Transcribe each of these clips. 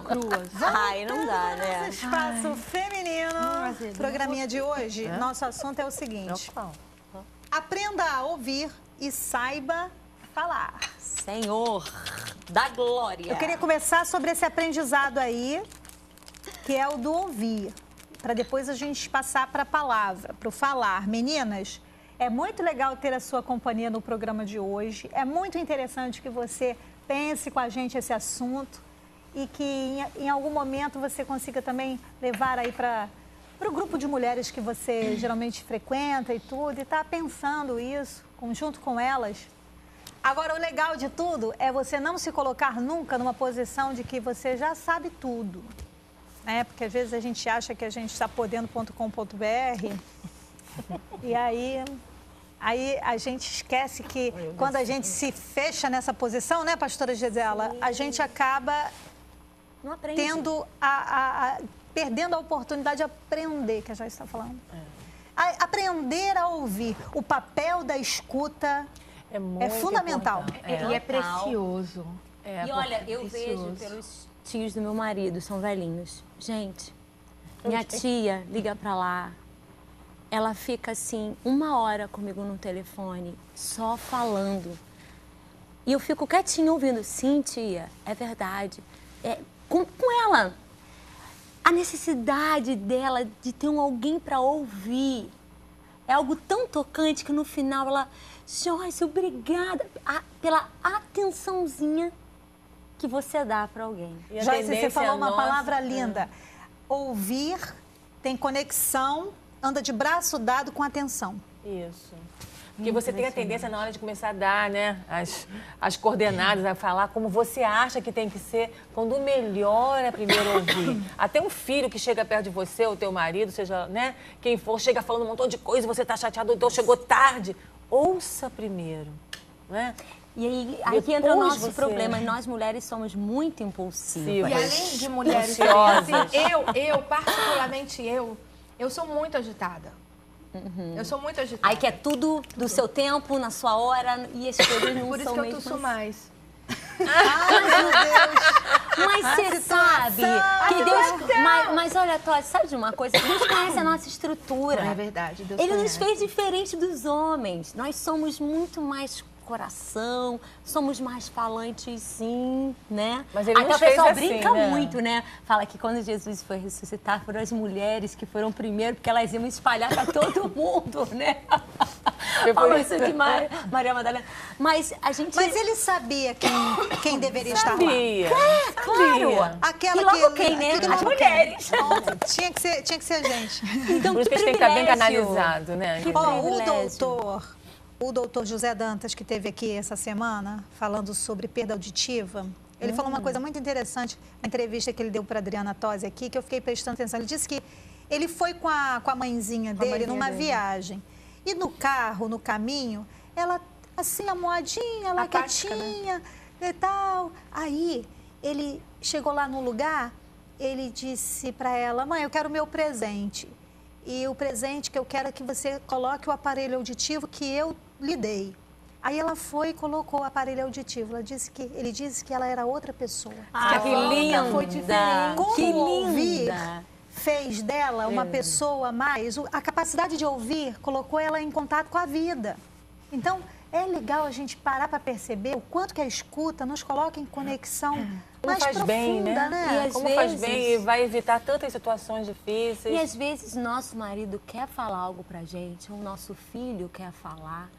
cruas. Ai, não dá, né? Nosso espaço feminino. Programinha de hoje, nosso assunto é o seguinte. Aprenda a ouvir e saiba falar. Senhor da glória. Eu queria começar sobre esse aprendizado aí, que é o do ouvir, para depois a gente passar para a palavra, para o falar. Meninas, é muito legal ter a sua companhia no programa de hoje. É muito interessante que você pense com a gente esse assunto e que em algum momento você consiga também levar aí para o grupo de mulheres que você geralmente frequenta e tudo, e tá pensando isso junto com elas. Agora, o legal de tudo é você não se colocar nunca numa posição de que você já sabe tudo, né? Porque às vezes a gente acha que a gente está podendo.com.br e aí a gente esquece que quando a gente se fecha nessa posição, né, pastora Gisela, a gente acaba Não aprende. tendo perdendo a oportunidade de aprender, que a Joyce está falando. Aprender a ouvir. O papel da escuta é fundamental. E é precioso. E olha, eu vejo pelos tios do meu marido, são velhinhos. Gente, minha tia liga pra lá, ela fica assim, 1 hora comigo no telefone, só falando. E eu fico quietinha ouvindo. Sim, tia, é verdade. Com ela. A necessidade dela de ter alguém para ouvir é algo tão tocante que no final ela... Joyce, obrigada pela atençãozinha que você dá para alguém. Joyce, você falou uma palavra linda. Ouvir, tem conexão, anda de braço dado com atenção. Isso. Porque você tem a tendência, na hora de começar a dar, né, as coordenadas, a falar como você acha que tem que ser, quando o melhor é primeiro ouvir. Até um filho que chega perto de você, ou teu marido, seja, né, quem for, chega falando um montão de coisa, você tá chateado, então chegou tarde. Ouça primeiro, né? E aí que entra o nosso problema. Nós mulheres somos muito impulsivas. E além de mulheres, assim, particularmente eu sou muito agitada. Eu sou muito agitada. Aí quer tudo do seu tempo, na sua hora, e as coisas não Por isso são que eu mesmo tuço assim. mais. Ai, meu Deus! Mas você sabe que Deus... Mas olha, Todd, sabe de uma coisa? Deus conhece a nossa estrutura. É verdade, Deus Ele conhece. nos fez diferente dos homens. Nós somos muito mais coração, somos mais falantes, sim, né? Mas ele até nos o pessoal fez assim, brinca né? muito, né? Fala que quando Jesus foi ressuscitar, foram as mulheres que foram primeiro, porque elas iam espalhar para todo mundo, né? Falou isso de Maria Madalena. Mas a gente... Mas ele sabia quem deveria estar lá. Claro! Aquela E logo que, quem, né? aquilo As logo mulheres. Tinha que ser a gente. Então, Por isso que a gente tem que estar bem canalizado, né? O doutor José Dantas, que esteve aqui essa semana, falando sobre perda auditiva, ele falou uma coisa muito interessante na entrevista que ele deu para Adriana Tosi aqui, que eu fiquei prestando atenção. Ele disse que ele foi com a mãezinha dele numa viagem. E no carro, no caminho, ela assim, amuadinha, lá Apática, quietinha, e tal. Aí, ele chegou lá no lugar, ele disse para ela, mãe, eu quero o meu presente. E o presente que eu quero é que você coloque o aparelho auditivo que eu lhe dei. Aí ela foi e colocou o aparelho auditivo. Ele disse que ela era outra pessoa. Que linda! Foi diferente. Como Que ouvir linda! fez dela uma pessoa a mais. A capacidade de ouvir colocou ela em contato com a vida. Então, é legal a gente parar para perceber o quanto que a escuta nos coloca em conexão Como mais faz profunda, bem, né? E às Como faz vezes- bem e vai evitar tantas situações difíceis. E às vezes nosso marido quer falar algo pra gente, ou nosso filho quer falar,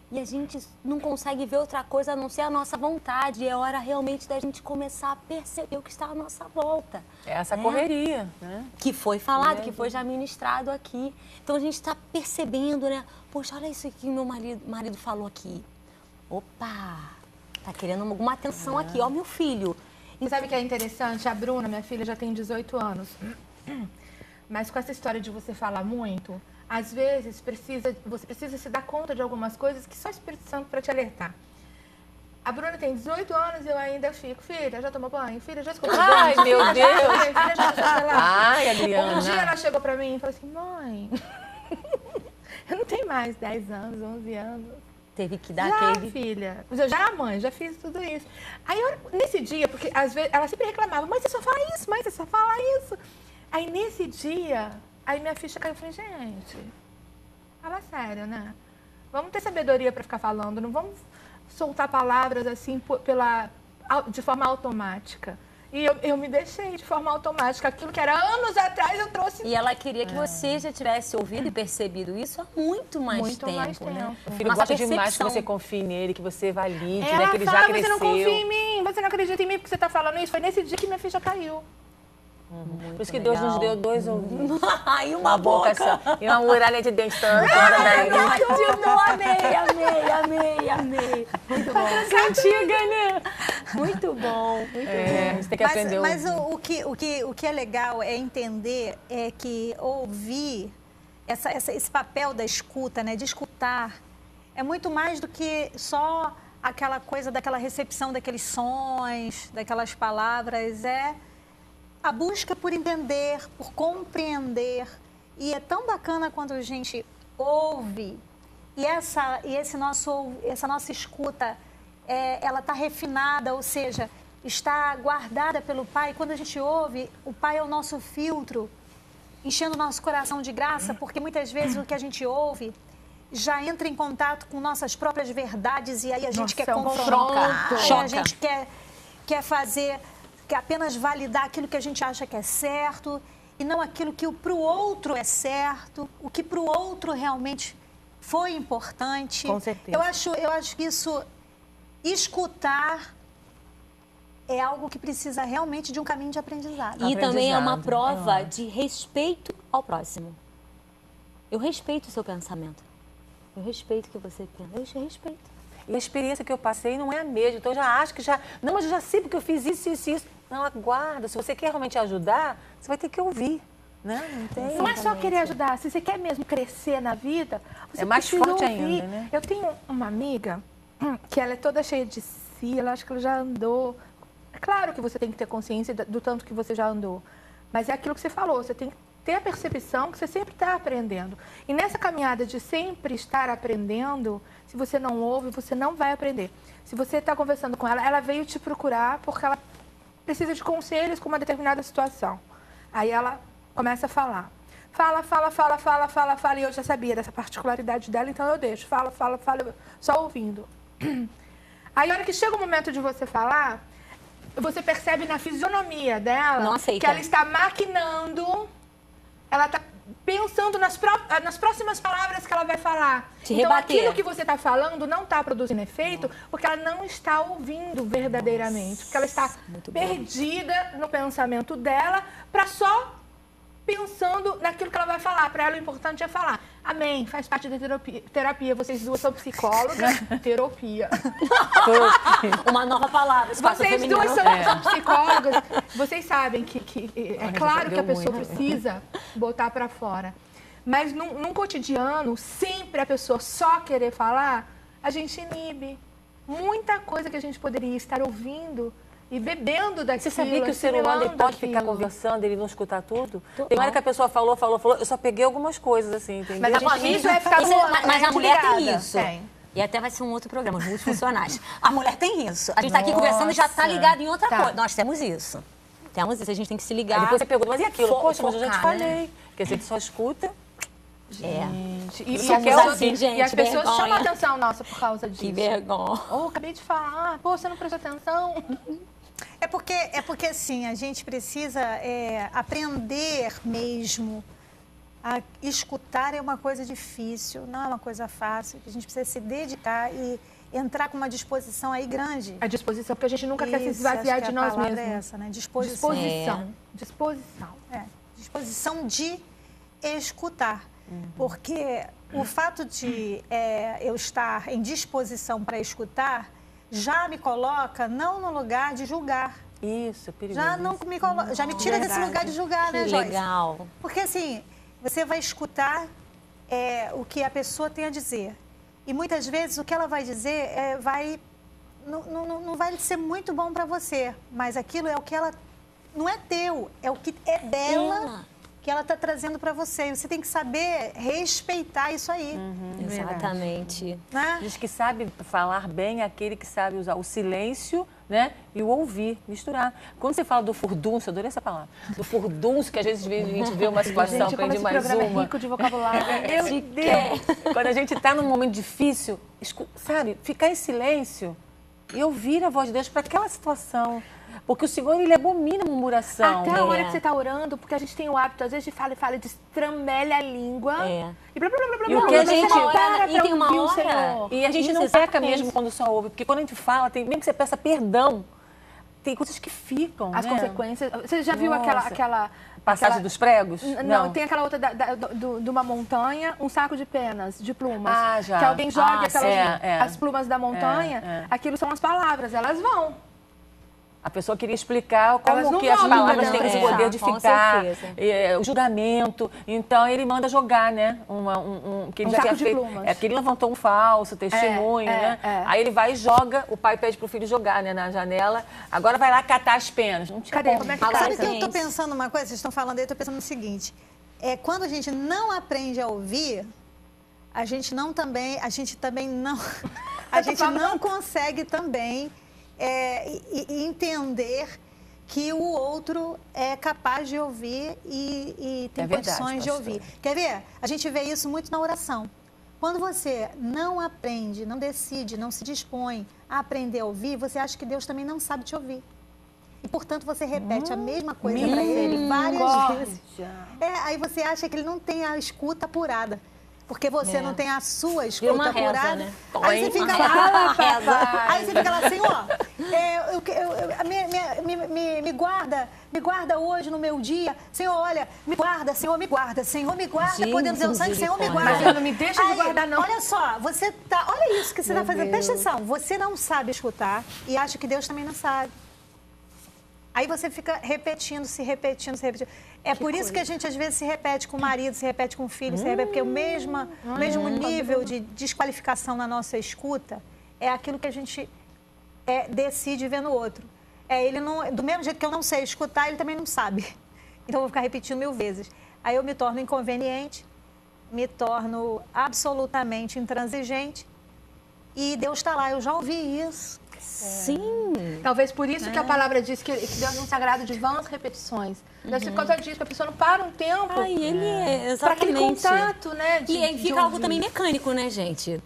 e a gente não consegue ver outra coisa a não ser a nossa vontade. E é hora realmente da gente começar a perceber o que está à nossa volta. É essa né? correria, né? Que foi falado, que foi já ministrado aqui. Então a gente está percebendo, né? Poxa, olha isso que meu marido falou aqui. Opa, tá querendo alguma atenção aqui, ó, meu filho. E sabe o que é interessante? A Bruna, minha filha, já tem 18 anos. Mas com essa história de você falar muito, às vezes você precisa se dar conta de algumas coisas que só o Espírito Santo para te alertar. A Bruna tem 18 anos e eu ainda fico, filha, já tomou banho? Filha, já escovou o dente? Ai, meu Filha, Deus! já filha, já sei lá. Ai, Adriana. Um dia ela chegou pra mim e falou assim, mãe, eu não tenho mais 10 anos, 11 anos. teve que dar Já, aquele... filha. Já, mãe, já fiz tudo isso. Aí, nesse dia, porque às vezes ela sempre reclamava, mãe, você só fala isso, mãe, você só fala isso. Aí, nesse dia, aí minha ficha caiu. Eu falei, gente, fala sério, né? Vamos ter sabedoria para ficar falando, não vamos soltar palavras assim de forma automática. E eu me deixei de forma automática. Aquilo que era anos atrás, eu trouxe... E ela queria que você já tivesse ouvido e percebido isso há muito mais tempo, né? O filho gosta demais que você confie nele, que você valide, né? Ela Que ele fala, já cresceu. você não confia em mim, você não acredita em mim porque você tá falando isso. Foi nesse dia que minha ficha caiu. Por isso que Deus nos deu 2 ouvidos. E uma boca só. E uma muralha de dentes toda daí. Amei. Muito bom. Antiga, né? Muito bom. A gente tem que aprender. Mas o que é legal é entender que ouvir, esse papel da escuta, né, de escutar, é muito mais do que só aquela coisa daquela recepção daqueles sons, daquelas palavras. É a busca por entender, por compreender. E é tão bacana quando a gente ouve e essa nossa escuta, ela está refinada, ou seja, está guardada pelo Pai. Quando a gente ouve, o Pai é o nosso filtro, enchendo o nosso coração de graça, porque muitas vezes o que a gente ouve já entra em contato com nossas próprias verdades e aí a gente quer confrontar, a gente quer fazer, quer apenas validar aquilo que a gente acha que é certo e não aquilo que para o outro é certo, o que para o outro realmente foi importante. Com certeza. Eu acho que isso, escutar, é algo que precisa realmente de um caminho de aprendizado. E também é uma prova de respeito ao próximo. Eu respeito o seu pensamento. Eu respeito o que você pensa. Eu te respeito. E a experiência que eu passei não é a mesma. Então, eu já acho que já... Não, mas eu já sei porque eu fiz isso. Não, aguarda. Se você quer realmente ajudar, você vai ter que ouvir. Né? Não é só querer ajudar. Se você quer mesmo crescer na vida, você é mais precisa forte ouvir. ainda, né? Eu tenho uma amiga que ela é toda cheia de si. Ela acha que ela já andou. É claro que você tem que ter consciência do tanto que você já andou. Mas é aquilo que você falou. Você tem que ter a percepção que você sempre está aprendendo. E nessa caminhada de sempre estar aprendendo, se você não ouve, você não vai aprender. Se você está conversando com ela, ela veio te procurar porque ela precisa de conselhos com uma determinada situação. Aí ela começa a falar. Fala, e eu já sabia dessa particularidade dela, então eu deixo. Fala, só ouvindo. Aí, a hora que chega o momento de você falar, você percebe na fisionomia dela que ela está maquinando, ela está pensando nas próximas palavras que ela vai falar. Então, aquilo que você está falando não está produzindo efeito porque ela não está ouvindo verdadeiramente. Porque ela está perdida no pensamento dela para só pensando naquilo que ela vai falar. Para ela, o importante é falar. Amém. Faz parte da terapia. Vocês duas são psicólogas. Terapia. Uma nova palavra. Vocês duas são psicólogas. Vocês sabem que é claro que a pessoa precisa botar para fora. Mas num cotidiano, sempre a pessoa só querer falar, a gente inibe. Muita coisa que a gente poderia estar ouvindo e bebendo daquilo. Você sabia que o ser humano ele pode ficar conversando, ele não escutar tudo? Tem hora que a pessoa falou, eu só peguei algumas coisas, assim, entendeu? Mas a gente vai ficar mas a mulher tem isso. E até vai ser um outro programa, os multifuncionais. A mulher tem isso. A gente está aqui conversando e já está ligado em outra coisa. Nós temos isso. Temos isso, a gente tem que se ligar. Aí depois você pergunta, mas e aquilo? Poxa, mas eu já te falei. Porque você só escuta. Gente, gente, e as pessoas chamam a atenção nossa por causa disso. Que vergonha. Acabei de falar, pô, você não prestou atenção. É porque assim, a gente precisa aprender mesmo. A escutar é uma coisa difícil, não é uma coisa fácil. A gente precisa se dedicar e entrar com uma disposição aí grande. A disposição, porque a gente nunca quer se esvaziar de nós mesmos. É essa, né? Disposição. Disposição de escutar. Porque o fato de eu estar em disposição para escutar já me coloca não no lugar de julgar. Isso, perigoso. Já me tira desse lugar de julgar, né, Joyce? Legal. Porque assim, você vai escutar o que a pessoa tem a dizer. E muitas vezes o que ela vai dizer não vai ser muito bom para você. Mas aquilo é o que ela... Não é teu, é o que é dela que ela está trazendo para você. Você tem que saber respeitar isso aí. Exatamente. Né? Diz que sabe falar bem é aquele que sabe usar o silêncio, né? E o ouvir, misturar. Quando você fala do furdúncio, eu adorei essa palavra. Do furdúncio, que às vezes a gente vê uma situação, Gente, como aprende esse mais programa é uma. rico de vocabulário. Meu Deus! Quando a gente está num momento difícil, sabe, ficar em silêncio e ouvir a voz de Deus para aquela situação. Porque o Senhor, ele abomina a murmuração. Até a hora que você está orando, porque a gente tem o hábito, às vezes, de fala e fala, de estramelha a língua. E blá, blá, blá, blá, E o blá, que a blá, gente- você não para e pra tem uma ouvir o hora- Senhor. E a gente Isso, não peca exatamente. mesmo quando só ouve. Porque quando a gente fala, mesmo que você peça perdão, tem coisas que ficam, As né? consequências. Você já viu Nossa. aquela Passagem dos pregos? Não, tem aquela outra de uma montanha, um saco de penas, de plumas. Ah, já. Que alguém joga Ah, aquelas, é. as plumas da montanha, aquilo são as palavras, elas vão. A pessoa queria explicar Elas como não que as vão palavras mudar, têm esse é, poder de com ficar, certeza. o julgamento. Então, ele manda jogar, né? Que ele Um já saco tinha de feito. plumas. É porque ele levantou um falso testemunho, né? Aí ele vai e joga, o pai pede pro filho jogar, né? Na janela. Agora vai lá catar as penas. Não tinha Cadê? como. Como é que Agora, Sabe que eu gente. estou pensando uma coisa? Vocês estão falando aí, eu estou pensando no seguinte. Quando a gente não aprende a ouvir, a gente também não... A gente não consegue também entender que o outro é capaz de ouvir e tem É verdade, condições de pastora. ouvir. Quer ver? A gente vê isso muito na oração. Quando você não aprende, não decide, não se dispõe a aprender a ouvir, você acha que Deus também não sabe te ouvir. E, portanto, você repete a mesma coisa para ele várias vezes. Aí você acha que ele não tem a escuta apurada. Porque você não tem a sua Vira escuta uma reza, apurada. né? Aí você fica lá, aí você fica lá assim, me guarda hoje no meu dia. Senhor, olha, me guarda, Senhor, me guarda. Senhor, me guarda. Gente, Podemos dizer o sangue, Senhor, me guarda. Mas Senhor, não me deixa de Aí, guardar, não. Olha só, olha isso que você está fazendo. Presta atenção, você não sabe escutar e acha que Deus também não sabe. Aí você fica se repetindo. É por isso que a gente às vezes se repete com o marido, se repete com o filho, se repete, porque o mesmo nível de desqualificação na nossa escuta é aquilo que a gente decide ver no outro. Ele não, do mesmo jeito que eu não sei escutar, ele também não sabe. Então eu vou ficar repetindo 1000 vezes. Aí eu me torno inconveniente, me torno absolutamente intransigente e Deus está lá. Eu já ouvi isso. Sim. Talvez por isso que a palavra diz que Deus é um sagrado de vãs repetições. Deve ser por causa disso, que a pessoa não para um tempo Ai, ele é, para aquele exatamente. contato, né? E aí fica algo ouvir. também mecânico, né, gente?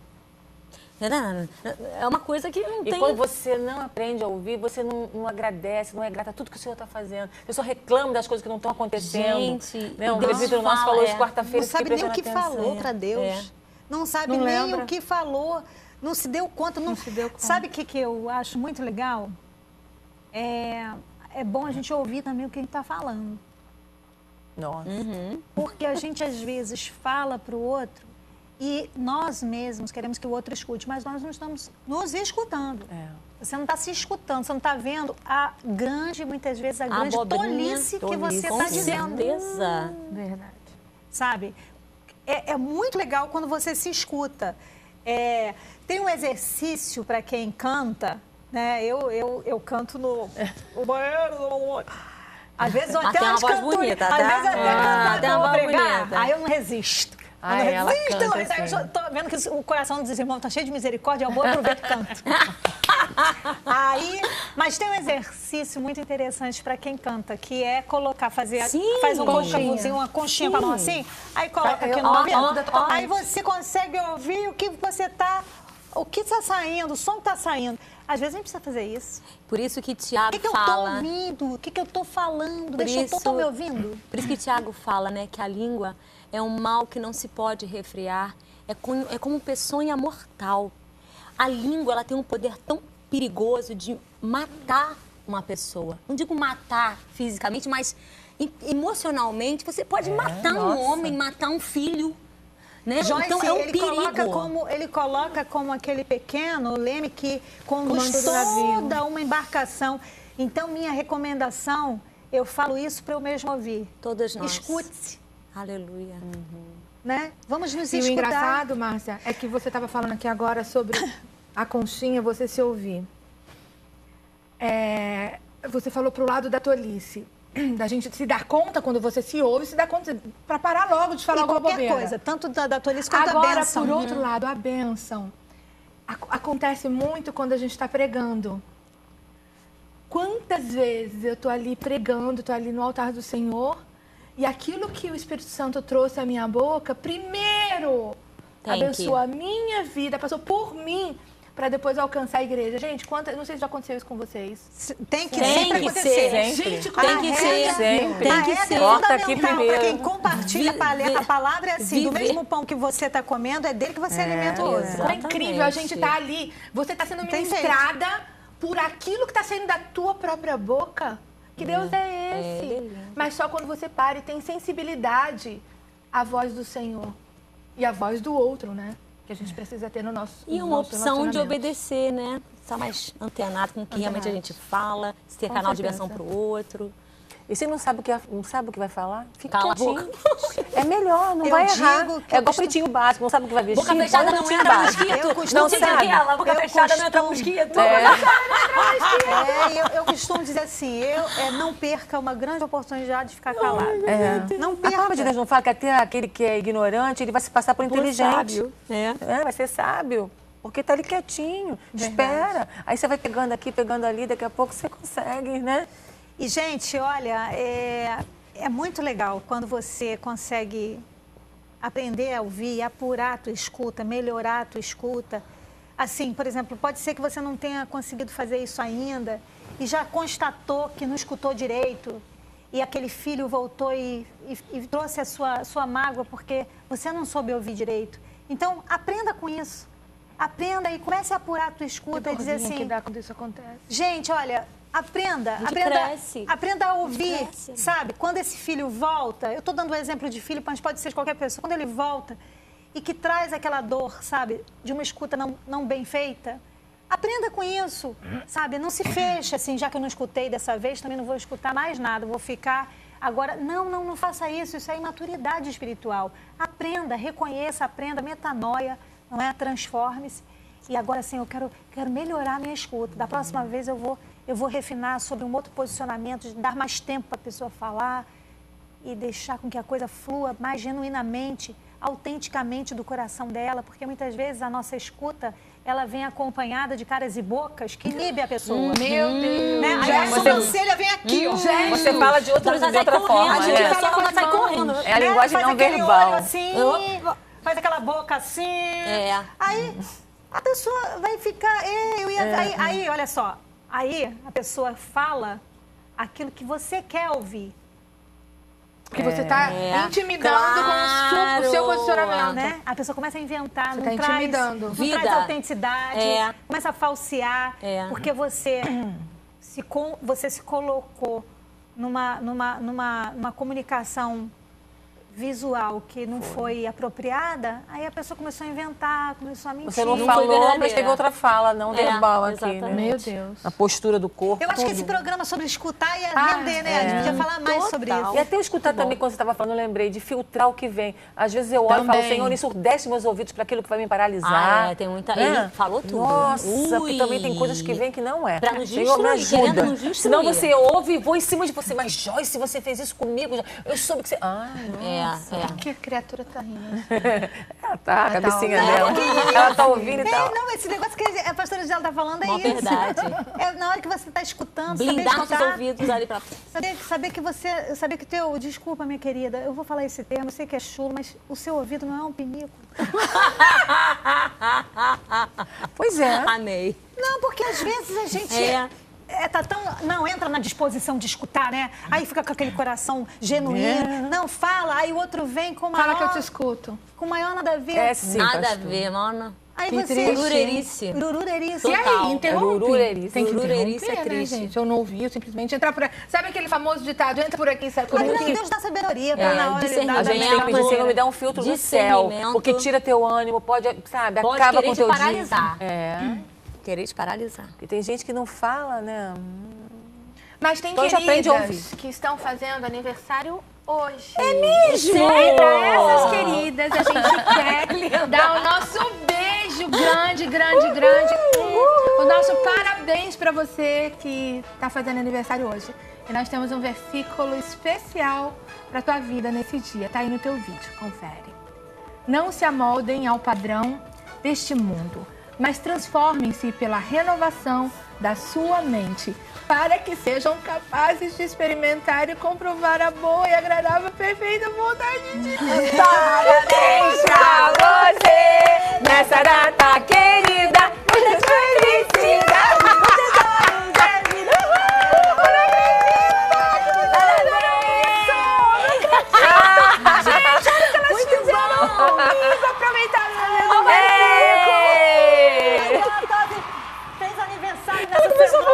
É uma coisa que não E tem... quando você não aprende a ouvir, você não agradece, não é grata a tudo que o Senhor está fazendo. Você só reclama das coisas que não estão acontecendo. Gente, né? Um Deus presbítero nosso fala, falou isso quarta-feira. Não sabe fiquei nem o que prestando atenção. falou para Deus. Não sabe Não nem lembra. o que falou. Não se deu conta. Não se deu conta. Sabe o que eu acho muito legal? É bom a gente ouvir também o que a gente está falando. Nossa. Porque a gente, às vezes, fala para o outro e nós mesmos queremos que o outro escute, mas nós não estamos nos escutando. Você não está se escutando, você não está vendo muitas vezes, a grande abobrinha, tolice que você com está dizendo. certeza. Verdade. Sabe? É muito legal quando você se escuta. Tem um exercício para quem canta, né? Eu canto no banheiro. Às vezes eu até tem uma umas voz cantoras- bonita, Às tá? vezes eu até cantar tem uma pra voz pregar, bonita. aí eu não resisto. Ai, Eu não ela resisto, canta aí eu assim. tô vendo que o coração dos irmãos tá cheio de misericórdia, eu vou aproveitar e canto. Mas tem um exercício muito interessante para quem canta, que é faz um conchinha, uma conchinha com a mão assim, aí coloca aqui no ouvido, aí você consegue ouvir o que está saindo, o som que está saindo. Às vezes a gente precisa fazer isso. Por isso que O Tiago que eu estou fala... ouvindo? O que eu estou falando? Por Estão me ouvindo? Por isso que Tiago fala, né, que a língua é um mal que não se pode refrear, é como peçonha mortal. A língua, ela tem um poder tão perigoso de matar uma pessoa. Não digo matar fisicamente, mas emocionalmente. Você pode matar um homem, matar um filho. Né? Joyce, Então é um ele coloca como aquele pequeno leme que conduz Comando do navio. toda uma embarcação. Então, minha recomendação, eu falo isso para eu mesmo ouvir. Todas nós. Escute-se, Aleluia. né? Vamos nos E o escutar. engraçado, Márcia, é que você estava falando aqui agora sobre a conchinha, você se ouvir. Você falou pro lado da tolice. da gente se dar conta quando você se ouve, se dar conta para parar logo de falar alguma qualquer bobeira. coisa, tanto da tolice quanto da Agora, bênção. por outro lado, a bênção acontece muito quando a gente está pregando. Quantas vezes eu tô ali pregando, tô ali no altar do Senhor, e aquilo que o Espírito Santo trouxe à minha boca, primeiro abençoou a minha vida, passou por mim, para depois alcançar a igreja. Gente, não sei se já aconteceu isso com vocês. Tem que Tem sempre que acontecer. ser. Gente, Tem que ser. Sempre. Tem que ser. Corta aqui Para primeiro. quem compartilha a palavra é assim, do Viver. mesmo pão que você está comendo, é dele que você alimenta o outro. exato. é incrível, a gente tá ali, você tá sendo Tem ministrada por aquilo que tá saindo da tua própria boca. Que Deus é esse? Mas só quando você para e tem sensibilidade à voz do Senhor e à voz do outro, né? Que a gente precisa ter no nosso E no uma nosso opção de relacionamento. obedecer, né? Estar mais antenado com o que realmente a gente fala, se ter Com canal de certeza. bênção pro outro. E se não sabe o que vai falar, fica Cala a quietinho. É melhor, não Eu vai digo errar. que eu É igual costumo- pretinho básico, não sabe o que vai vestir. Boca fechada igual não pretinho entra básico. Eu costumo Não dizer sabe. aquela, boca Eu fechada não entra costumo- mosquito. Eu costumo dizer assim, não perca uma grande oportunidade de ficar calado. Não A palavra de perca. Deus não fala que até aquele que é ignorante, ele vai se passar por inteligente. sábio, né? Vai ser sábio. Porque tá ali quietinho, espera. Aí você vai pegando aqui, pegando ali, daqui a pouco você consegue, né? E, gente, olha, é muito legal quando você consegue aprender a ouvir, apurar a tua escuta, melhorar a tua escuta. Assim, por exemplo, pode ser que você não tenha conseguido fazer isso ainda e já constatou que não escutou direito e aquele filho voltou e trouxe a sua mágoa porque você não soube ouvir direito. Então, aprenda com isso. Aprenda e comece a apurar a tua escuta e dizer assim... que dá quando isso acontece. Gente, olha, aprenda cresce. a ouvir, Cresce. sabe? Quando esse filho volta, eu estou dando o exemplo de filho, mas pode ser de qualquer pessoa, quando ele volta e que traz aquela dor, sabe, de uma escuta não bem feita, aprenda com isso, sabe? Não se feche assim, já que eu não escutei dessa vez, também não vou escutar mais nada, vou ficar... Agora, não faça isso, isso é imaturidade espiritual. Aprenda, reconheça, aprenda, metanoia, não é? Transforme-se. E agora, assim, eu quero melhorar a minha escuta. Da próxima vez eu vou refinar sobre um outro posicionamento, de dar mais tempo para a pessoa falar e deixar com que a coisa flua mais genuinamente, autenticamente do coração dela, porque muitas vezes a nossa escuta, ela vem acompanhada de caras e bocas que inibe a pessoa. Meu Deus. Né? Aí a sobrancelha vem aqui, ó. Você fala de outra Sai forma. correndo, a né? pessoa quando sai correndo. É a linguagem faz não aquele verbal. olho assim, faz aquela boca assim. Aí a pessoa vai ficar... Aí, olha só, aí a pessoa fala aquilo que você quer ouvir. Porque você tá intimidando com o seu posicionamento. Né? A pessoa começa a inventar, Você não tá traz, intimidando. não Vida. traz autenticidade, começa a falsear, porque você se colocou numa comunicação visual que não foi apropriada, aí a pessoa começou a inventar, começou a mentir. Você não foi falou, verdadeira. mas teve outra fala, não verbal aqui, exatamente. né? Meu Deus. A postura do corpo, Eu acho que tudo. esse programa sobre escutar ia render, né? A gente podia falar mais sobre isso. E até eu escutar também, quando você estava falando, eu lembrei de filtrar o que vem. Às vezes eu olho e falo, Também. Senhor, ensurdece meus ouvidos para aquilo que vai me paralisar. Tem muita... Né? Ele falou tudo. Nossa, porque Ui. também tem coisas que vêm que não é. Pra nos Senhor, me destruir, ajuda. querendo nos destruir. Senão você ouve e vou em cima de você. Mas, Joyce, você fez isso comigo. Eu soube que você... Que a criatura tá rindo. Ela tá, a cabecinha tá dela. Ela tá ouvindo e tal. Não, esse negócio que a pastora Gisela tá falando é Uma isso. verdade. É na hora que você tá escutando, Blindar saber nossos escutar. ouvidos ali pra... Saber que teu... Desculpa, minha querida, eu vou falar esse termo, eu sei que é chulo, mas o seu ouvido não é um pinico. Pois é. Amei. Não, porque às vezes a gente... tá tão... Não, entra na disposição de escutar, né? Aí fica com aquele coração genuíno. Não, fala, aí o outro vem com maior... Fala que eu te escuto. Com maior nada a ver. É sim, Nada pastor. a ver, mano. Aí Que você... triste. Lurerice. Lurerice. E Total. aí, interrompe. Lururice. Tem que Lururice interromper, é triste. né, gente? Eu não ouvi, eu simplesmente entrar por aqui. Sabe aquele famoso ditado, entra por aqui, sai por Mas não, aqui? Deus dá sabedoria pra na hora de discernimento. dar A gente tem que pedir, Senhor, me dá um filtro do céu. Discernimento. Porque tira teu ânimo, pode, sabe, Pode acaba querer com te teu paralisar. dia. Querer te paralisar. E tem gente que não fala, né? Mas tem Então já aprende a queridas que estão fazendo aniversário hoje. É mesmo? E pra essas queridas, a gente quer dar o nosso beijo grande, grande, grande. O nosso parabéns para você que está fazendo aniversário hoje. E nós temos um versículo especial para tua vida nesse dia. Tá aí no teu vídeo, confere. Não se amoldem ao padrão deste mundo, mas transformem-se pela renovação da sua mente, para que sejam capazes de experimentar e comprovar a boa e agradável, perfeita vontade de Deus. Parabéns pra você nessa data querida, muita felicidade, muitos anos de vida. Muito bom! Aproveitar Fez aniversário nessa semana.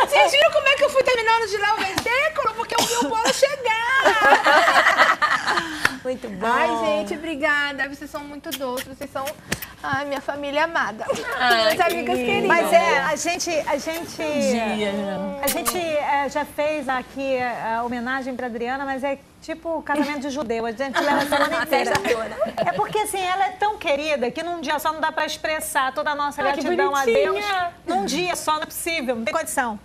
Vocês viram como é que eu fui terminando de ler o versículo? Porque eu vi o bolo chegar. Muito bom. Ai, gente, obrigada. Vocês são muito doces. Vocês são minha família amada. Ai, Minhas amigas queridas. Mas a gente já fez aqui a homenagem para Adriana, mas é tipo casamento de judeu. A gente leva a semana inteira. É porque assim, ela é tão querida que num dia só não dá para expressar toda a nossa gratidão a Deus. Num dia só não é possível, não tem condição.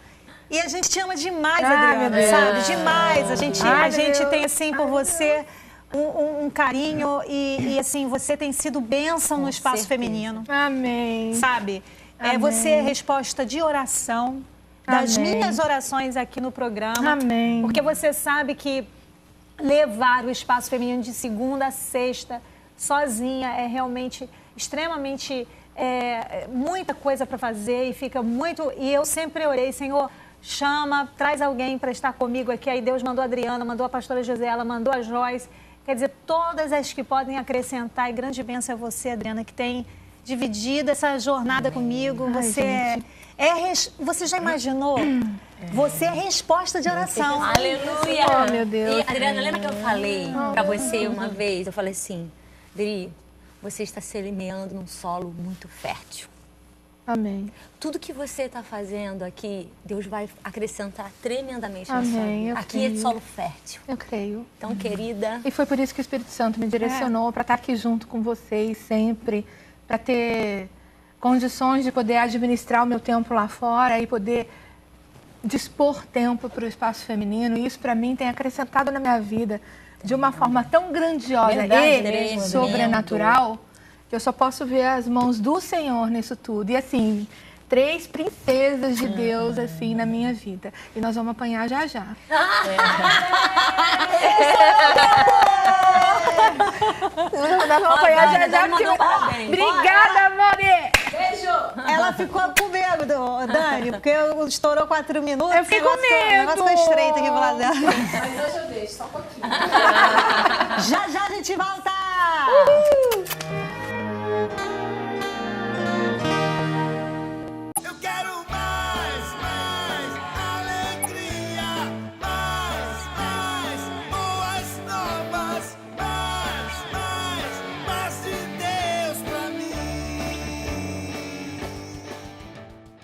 E a gente te ama demais, Adriana, sabe? Demais. A gente tem assim por você um carinho e assim, você tem sido bênção no espaço feminino. Amém. Sabe? Amém. Você é resposta de oração, das minhas orações aqui no programa. Amém. Porque você sabe que levar o espaço feminino de segunda a sexta sozinha é realmente extremamente muita coisa para fazer e fica muito... E eu sempre orei, Senhor, chama, traz alguém para estar comigo aqui. Aí Deus mandou a Adriana, mandou a pastora Josela, mandou a Joyce. Quer dizer, todas as que podem acrescentar. E grande bênção é você, Adriana, que tem dividido essa jornada comigo. Você você já imaginou? Você é resposta de oração. Aleluia! Oh, meu Deus. E, Adriana, lembra que eu falei pra você uma vez? Eu falei assim, Dri, você está semeando num solo muito fértil. Amém. Tudo que você está fazendo aqui, Deus vai acrescentar tremendamente na sua Amém, vida. eu Aqui é creio. solo fértil. Eu creio. Então, querida... E foi por isso que o Espírito Santo me direcionou para estar aqui junto com vocês sempre, para ter condições de poder administrar o meu tempo lá fora e poder dispor tempo para o espaço feminino. E isso, para mim, tem acrescentado na minha vida de uma forma tão grandiosa e sobrenatural que eu só posso ver as mãos do Senhor nisso tudo. E assim, 3 princesas de Deus assim na minha vida. E nós vamos apanhar já já. Nós vamos apanhar já já. Obrigada, amore! Ela ficou com medo, Dani, porque estourou 4 minutos. Eu fiquei com medo. O negócio ficou estreito aqui pro lado dela. Mas hoje eu deixo, só um pouquinho. Já já a gente volta!